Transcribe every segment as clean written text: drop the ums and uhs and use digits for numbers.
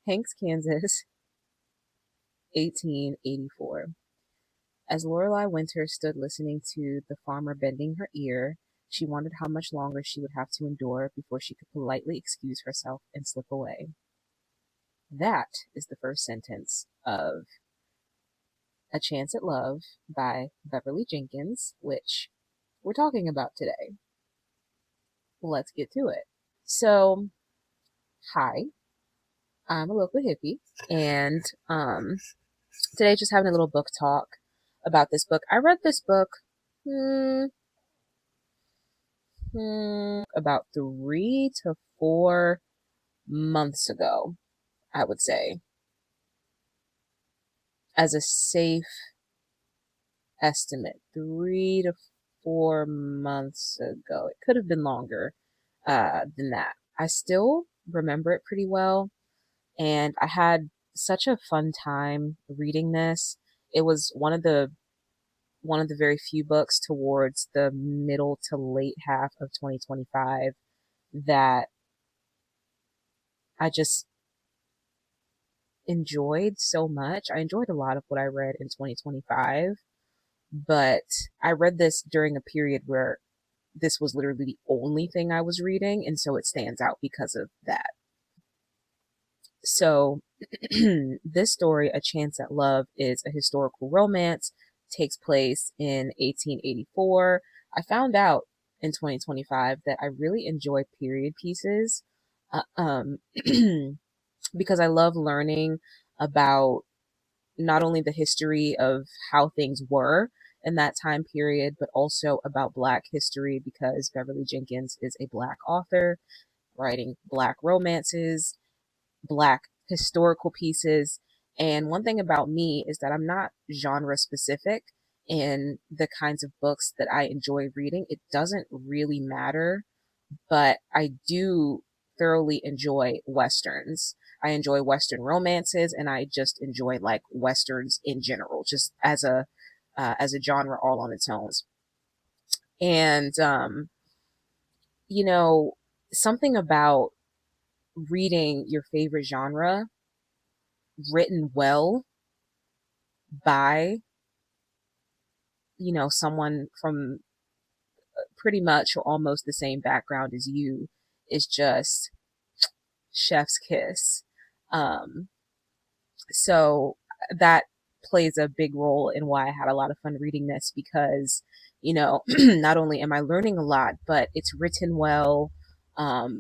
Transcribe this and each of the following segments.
Hanks, Kansas, 1884. As Lorelei Winters stood listening to the farmer bending her ear, she wondered how much longer she would have to endure before she could politely excuse herself and slip away. That is the first sentence of A Chance at Love by Beverly Jenkins, which we're talking about today. Let's get to it. So, hi, I'm a local hippie, and today just having a little book talk about this book. I read this book about 3 to 4 months ago, I would say, as a safe estimate. 3 to 4 months ago. It could have been longer than that. I still remember it pretty well, and I had such a fun time reading this. It was one of the very few books towards the middle to late half of 2025 that I just enjoyed so much. I enjoyed a lot of what I read in 2025, but I read this during a period where this was literally the only thing I was reading, and so it stands out because of that. So, this story, A Chance at Love, is a historical romance, takes place in 1884. I found out in 2025 that I really enjoy period pieces uh, um, because I love learning about not only the history of how things were in that time period, but also about Black history because Beverly Jenkins is a Black author writing Black romances, Black historical pieces. And one thing about me is that I'm not genre specific in the kinds of books that I enjoy reading. It doesn't really matter, but I do thoroughly enjoy Westerns. I enjoy Western romances, and I just enjoy like Westerns in general, just as a genre all on its own. And you know, something about reading your favorite genre written well by, someone from pretty much or almost the same background as you is just chef's kiss. Um, so that plays a big role in why I had a lot of fun reading this because, not only am I learning a lot, but it's written well,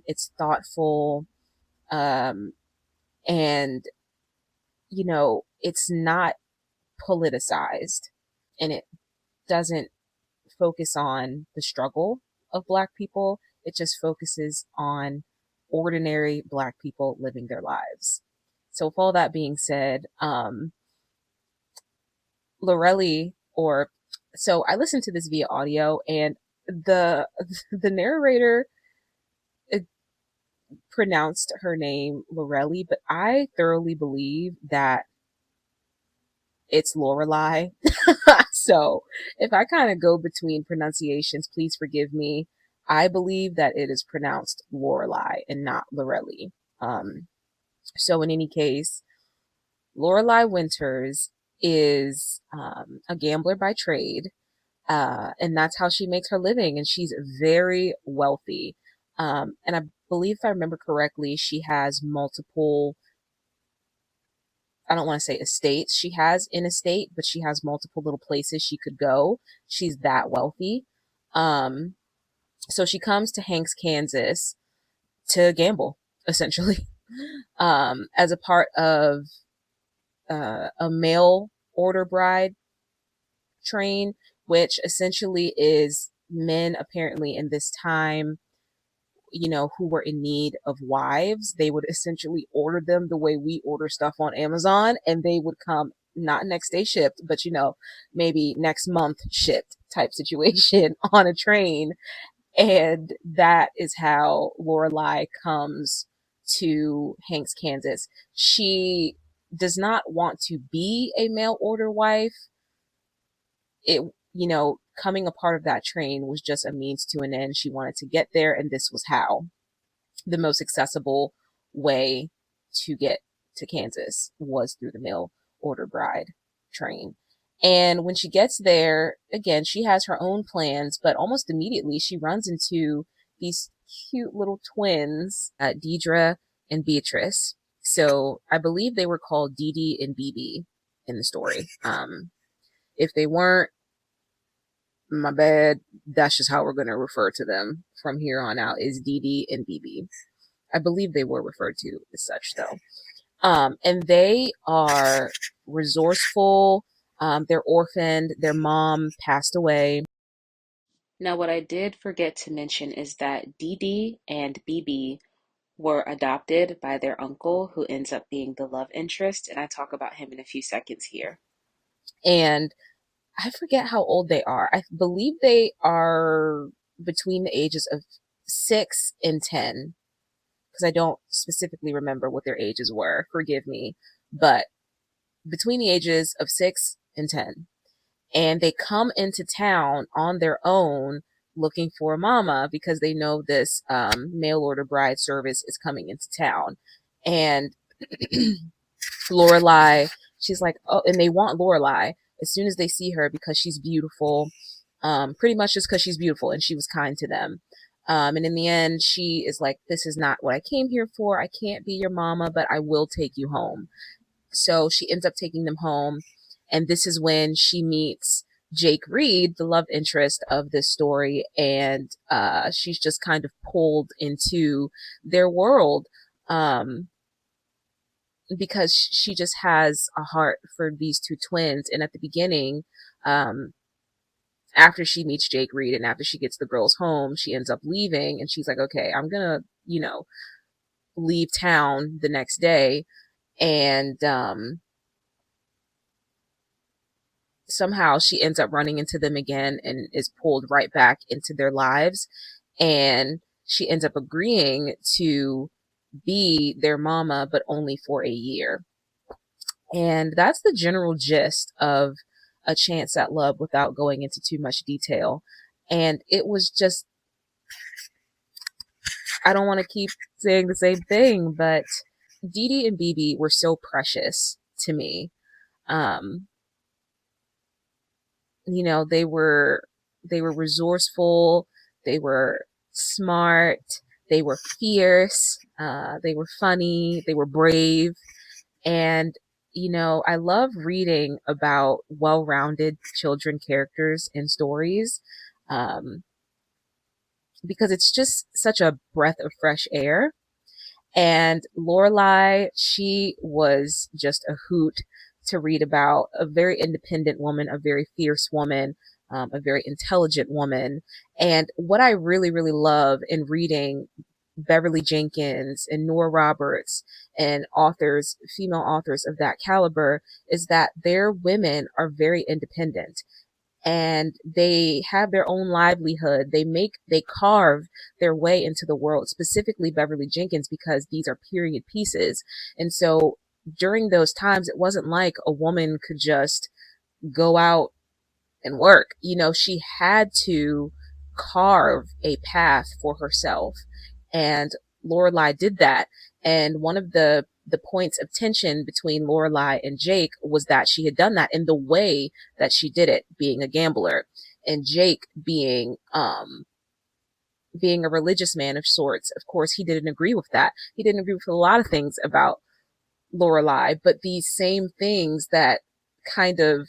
it's thoughtful, um, and, it's not politicized and it doesn't focus on the struggle of Black people. It just focuses on ordinary Black people living their lives. So, with all that being said, Lorelli, or so I listened to this via audio, and the the narrator uh, pronounced her name Lorelli, but I thoroughly believe that it's Lorelei. So if I kind of go between pronunciations, please forgive me. I believe that it is pronounced Lorelei and not Lorelli. Um, so in any case, Lorelei Winters is a gambler by trade, and that's how she makes her living. And she's very wealthy. And I believe, if I remember correctly, she has multiple, I don't want to say estates. She has an estate, but she has multiple little places she could go. She's that wealthy. Um, so she comes to Hanks, Kansas to gamble, essentially, as a part of a mail order bride train, which essentially is men apparently in this time, who were in need of wives. They would essentially order them the way we order stuff on Amazon, and they would come not next day shipped, but maybe next month shipped type situation on a train. And that is how Lorelei comes to Hanks, Kansas. She does not want to be a mail order wife. It, coming a part of that train was just a means to an end. She wanted to get there, and this was how the most accessible way to get to Kansas was through the mail order bride train. And when she gets there, again, she has her own plans, but almost immediately she runs into these cute little twins, Deidre and Beatrice. So I believe they were called Dee Dee and BB in the story. If they weren't, my bad. That's just how we're going to refer to them from here on out, is Dee Dee and BB. I believe they were referred to as such, though. And they are resourceful. They're orphaned. Their mom passed away. Now, what I did forget to mention is that Dee Dee and BB were adopted by their uncle, who ends up being the love interest, and I talk about him in a few seconds here. And I forget how old they are. I believe they are between the ages of 6 and 10, because I don't specifically remember what their ages were. Forgive me. But between the ages of 6 and 10. And they come into town on their own looking for a mama because they know this mail order bride service is coming into town. And Lorelai, she's like, oh, and they want Lorelai as soon as they see her because she's beautiful, pretty much just because she's beautiful and she was kind to them. And in the end, she is like, this is not what I came here for. I can't be your mama, but I will take you home. So she ends up taking them home. And this is when she meets Jake Reed, the love interest of this story. And she's just kind of pulled into their world. Because she just has a heart for these two twins. And at the beginning, after she meets Jake Reed and after she gets the girls home, she ends up leaving and she's like, okay, I'm gonna, leave town the next day. And somehow she ends up running into them again and is pulled right back into their lives. And she ends up agreeing to be their mama, but only for a year. And that's the general gist of A Chance at Love without going into too much detail. And it was just, I don't want to keep saying the same thing, but Dee Dee and BB were so precious to me. Um, they were resourceful, they were smart, they were fierce, they were funny, they were brave. And I love reading about well-rounded children characters and stories, um, because it's just such a breath of fresh air. And Lorelai, she was just a hoot to read about. A very independent woman, a very fierce woman, a very intelligent woman. And what I really, really love in reading Beverly Jenkins and Nora Roberts and authors, female authors of that caliber, is that their women are very independent and they have their own livelihood. They carve their way into the world, specifically Beverly Jenkins, because these are period pieces. And so during those times, it wasn't like a woman could just go out and work. She had to carve a path for herself. And Lorelai did that. And one of the points of tension between Lorelai and Jake was that she had done that in the way that she did it, being a gambler, and Jake being a religious man of sorts. Of course, he didn't agree with that. He didn't agree with a lot of things about Lorelai, but these same things that kind of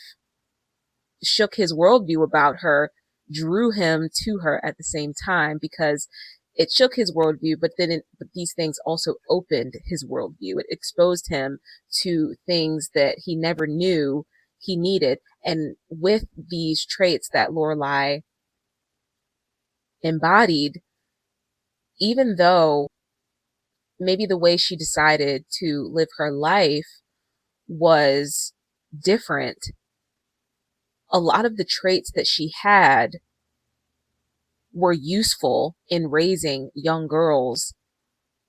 shook his worldview about her drew him to her at the same time, because it shook his worldview, but but these things also opened his worldview. It exposed him to things that he never knew he needed. And with these traits that Lorelai embodied, even though maybe the way she decided to live her life was different, a lot of the traits that she had were useful in raising young girls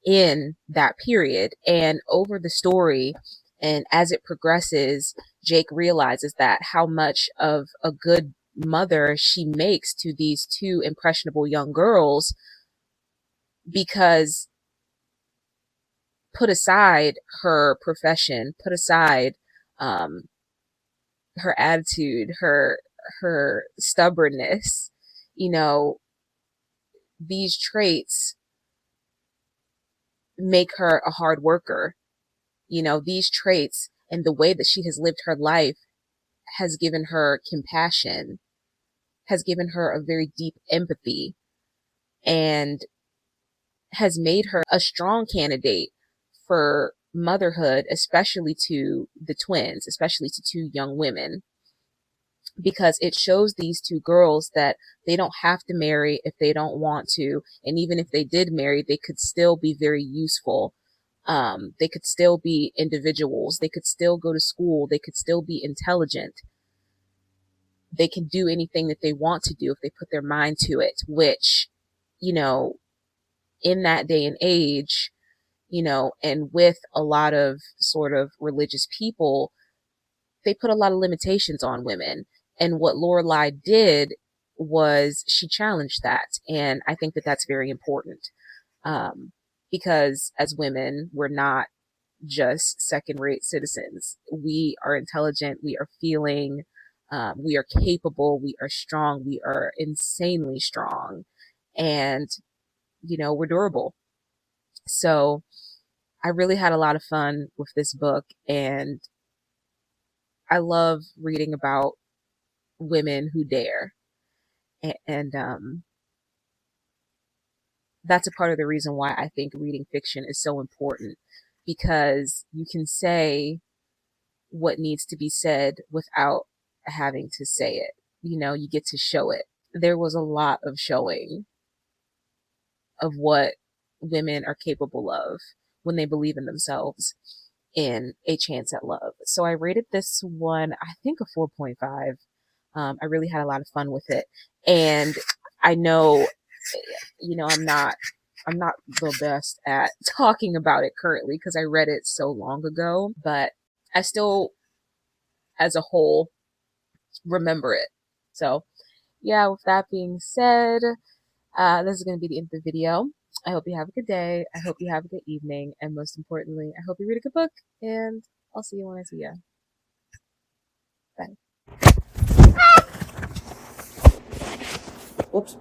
in that period. And over the story, and as it progresses, Jake realizes that how much of a good mother she makes to these two impressionable young girls, because put aside her profession, put aside um, her attitude, her stubbornness. You know, these traits make her a hard worker. You know, these traits and the way that she has lived her life has given her compassion, has given her a very deep empathy, and has made her a strong candidate for motherhood, especially to the twins, especially to two young women, because it shows these two girls that they don't have to marry if they don't want to. And even if they did marry, they could still be very useful. They could still be individuals. They could still go to school. They could still be intelligent. They can do anything that they want to do if they put their mind to it, which, you know, in that day and age, you know, and with a lot of sort of religious people, they put a lot of limitations on women. And what Lorelai did was she challenged that. And I think that that's very important, um, because as women, we're not just second rate citizens. We are intelligent, we are feeling, we are capable, we are strong, we are insanely strong, and, you know, we're durable. So I really had a lot of fun with this book, and I love reading about women who dare. And that's a part of the reason why I think reading fiction is so important, because you can say what needs to be said without having to say it. You know, you get to show it. There was a lot of showing of what women are capable of when they believe in themselves in A Chance at Love. So I rated this one, I think, a 4.5. I really had a lot of fun with it. And I know, you know, I'm not the best at talking about it currently because I read it so long ago, but I still, as a whole, remember it. So yeah, with that being said, this is going to be the end of the video. I hope you have a good day. I hope you have a good evening. And most importantly, I hope you read a good book. And I'll see you when I see you. Bye. Whoops.